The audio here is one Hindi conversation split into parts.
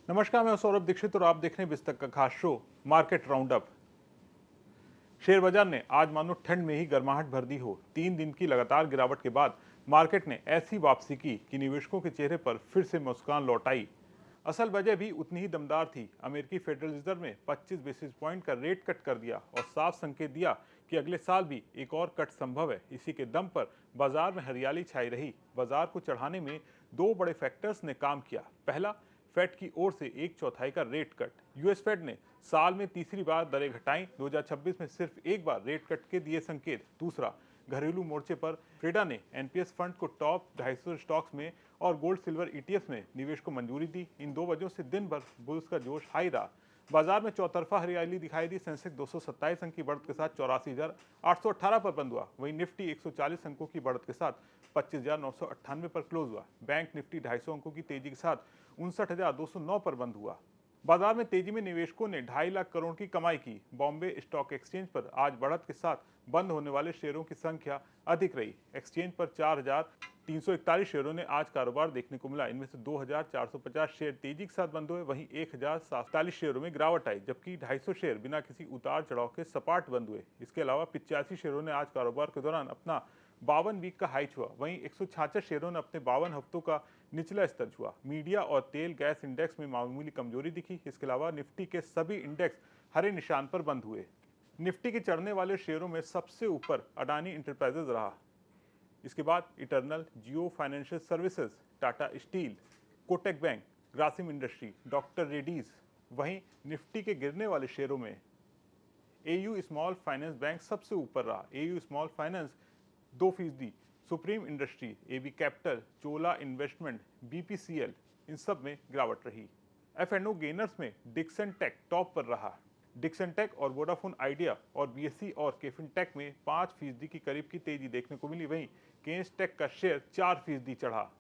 नमस्कार, मैं सौरभ दीक्षित और आप देख रहे हैं बिस्तक का खास show market round up. Share बाजार ने आज मानो ठंड में ही गर्माहट भर दी हो। 3 दिन की लगातार गिरावट के बाद मार्केट ने ऐसी वापसी की कि निवेशकों के चेहरे पर फिर से मुस्कान लौट आई। असल वजह भी उतनी ही दमदार थी। अमेरिकी फेडरल रिजर्व ने 25 बेसिस पॉइंट का रेट कट कर दिया और साफ संकेत दिया कि अगले साल भी एक और कट संभव है। इसी के दम पर बाजार में हरियाली छाई रही। बाजार को चढ़ाने में दो बड़े फैक्टर्स ने काम किया। पहला, फेड की ओर से 1/4 का रेट कट। यूएस फेड ने साल में तीसरी बार दरें घटाई। 2026 में सिर्फ एक बार रेट कट के दिए संकेत। दूसरा, घरेलू मोर्चे पर फ्रेडा ने एनपीएस फंड को टॉप 250 स्टॉक्स में और गोल्ड सिल्वर ईटीएफ में निवेश को मंजूरी दी। इन दो वजहों से दिन भर बुल्स का जोश हाई रहा। बाजार में चौतरफा हरियाली दिखाई दी। सेंसेक्स 227 अंक की बढ़त के साथ 84,818 पर बंद हुआ। वहीं निफ्टी 140 अंकों की बढ़त के साथ 25,998 पर क्लोज हुआ। बैंक निफ्टी 250 अंकों की तेजी के साथ 59,209 पर बंद हुआ। बाजार में तेजी में निवेशकों ने 2.5 लाख करोड़ की कमाई की। बॉम्बे स्टॉक एक्सचेंज पर आज बढ़त के साथ बंद होने वाले शेयरों की संख्या अधिक रही। एक्सचेंज पर 4,341 शेयरों ने आज कारोबार देखने को मिला। इनमें से 2,450 शेयर तेजी के साथ बंद हुए। वहीं 1,047 शेयरों में गिरावट आई, जबकि 250 शेयर बिना किसी उतार चढ़ाव के सपाट बंद हुए। इसके अलावा 85 शेयरों ने आज कारोबार के दौरान अपना 52 वीक का हाई छुआ। वहीं 166 शेयरों ने अपने 52 हफ्तों का निचला स्तर छुआ। मीडिया और तेल गैस इंडेक्स में मामूली कमजोरी दिखी। इसके अलावा निफ्टी के सभी इंडेक्स हरे निशान पर बंद हुए। निफ्टी के चढ़ने वाले शेयरों में सबसे ऊपर अडानी इंटरप्राइजेज रहा। इसके बाद Eternal, Jio financial services, Tata steel, Kotak bank, Grasim industry, doctor Reddy's. वहीं निफ्टी के गिरने वाले शेयरों में एयू स्मॉल फाइनेंस बैंक सबसे ऊपर रहा। AU small finance 2%, Supreme Industry, AB capital, Chola investment, BPCL, इन सब में गिरावट रही। एफएनओ गेनर्स में डिक्सन टेक टॉप पर रहा। डिक्सन टेक और वोडाफोन आइडिया और बीएससी और केफिन टेक में 5% की करीब की तेजी देखने को मिली। वहीं केन्स टेक का शेयर 4% चढ़ा।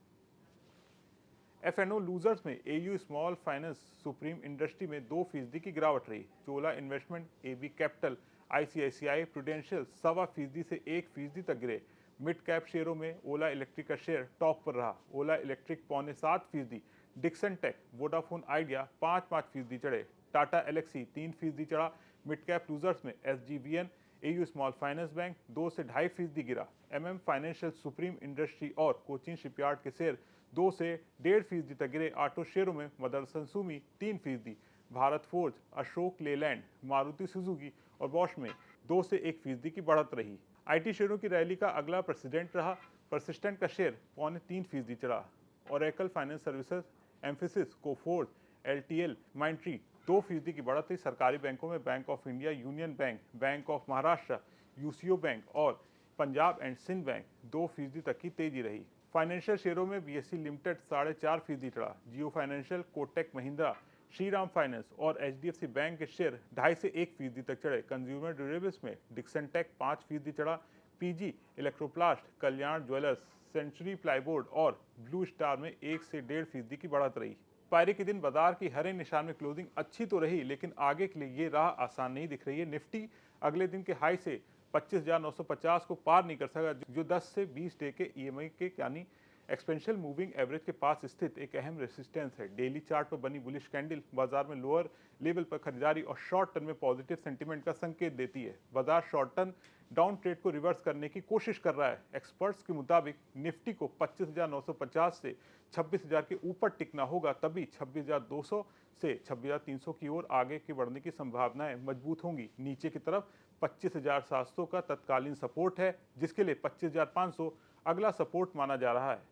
एफएनओ लूजर्स में AU small Finance, Supreme Industry में 2% की गिरावट रही। Chola Investment, AB Capital, ICICI Prudential 1.25% से 1% तक गिरे। मिड कैप शेयरों में ओला इलेक्ट्रिक का शेयर टॉप पर रहा। Ola Electric 6.25%, Dixon Tech, Vodafone Idea 5% चढ़े। टाटा एलेक्सी 3% चढ़ा। मिड कैप लूजर्स में एसजीवीएन, एयू स्मॉल फाइनेंस बैंक 2 से 2.5% गिरा। एमएम फाइनेंशियल, सुप्रीम इंडस्ट्री और कोचिन शिपयार्ड के शेयर 2 से 1.5% तक गिरे। ऑटो शेयरों में मदरसन सुमी 3%, भारत फोर्ज, अशोक लेलैंड, मारुति सुजुकी और बॉश में 2 से 1% की बढ़त रही। आईटी शेयरों की रैली का अगला प्रेसिडेंट रहा। परसिस्टेंट का शेयर 2.25% चढ़ा। Oracle Finance Services, Mphasis, Coforge, LTL, Mindtree 2% की बढ़त थी। सरकारी बैंकों में Bank of India, Union Bank, Bank of Maharashtra, UCO Bank और पंजाब एंड सिंध बैंक 2% तक की तेजी रही। फाइनेंशियल शेयरों में बीएससी लिमिटेड 4.5% चढ़ा। जियो फाइनेंशियल, कोटक महिंद्रा, श्रीराम फाइनेंस और एचडीएफसी बैंक के शेयर 2.5 से 1% तक चढ़े। कंज्यूमर ड्यूरेबल्स में डिक्सन टेक 5% चढ़ा। पीजी इलेक्ट्रोप्लास्ट, कल्याण ज्वेलर्स, सेंचुरी प्लाईबोर्ड और ब्लू स्टार में 1 से 1.5% की बढ़त रही। पायरी के दिन बाजार की हरे निशान में क्लोजिंग अच्छी तो रही, लेकिन आगे के लिए ये राह आसान नहीं दिख रही है। निफ्टी अगले दिन के हाई से 25,950 को पार नहीं कर सका, जो 10 से 20 डे के ईएमआई के यानी एक्सपेंशियल मूविंग एवरेज के पास स्थित एक अहम रेसिस्टेंस है। डेली चार्ट पर बनी बुलिश कैंडल बाजार में लोअर लेवल पर खरीदारी और शॉर्ट टर्म में पॉजिटिव सेंटीमेंट का संकेत देती है। बाजार शॉर्ट टर्म डाउन ट्रेड को रिवर्स करने की कोशिश कर रहा है। एक्सपर्ट्स के मुताबिक निफ्टी को 25,950 से 26,000 के ऊपर टिकना होगा, तभी 26,200 से 26,300 की ओर आगे के बढ़ने की संभावनाएं मजबूत होंगी। नीचे की तरफ 25,700 का तत्कालीन सपोर्ट है, जिसके लिए 25,500 अगला सपोर्ट माना जा रहा है।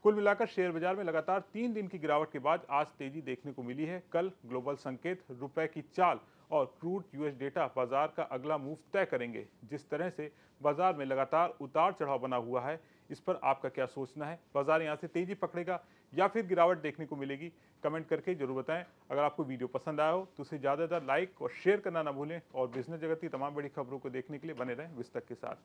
कुल मिलाकर शेयर बाजार में लगातार 3 दिन की गिरावट के बाद आज तेजी देखने को मिली है। कल ग्लोबल संकेत, रुपए की चाल और क्रूड यूएस डेटा बाजार का अगला मूव तय करेंगे। जिस तरह से बाजार में लगातार उतार चढ़ाव बना हुआ है, इस पर आपका क्या सोचना है? बाजार यहां से तेजी पकड़ेगा या फिर गिरावट देखने को मिलेगी? कमेंट करके जरूर बताएं। अगर आपको वीडियो पसंद आया हो तो उसे ज़्यादा लाइक और शेयर करना ना भूलें और बिजनेस जगत की तमाम बड़ी खबरों को देखने के लिए बने रहें बिस्तक के साथ।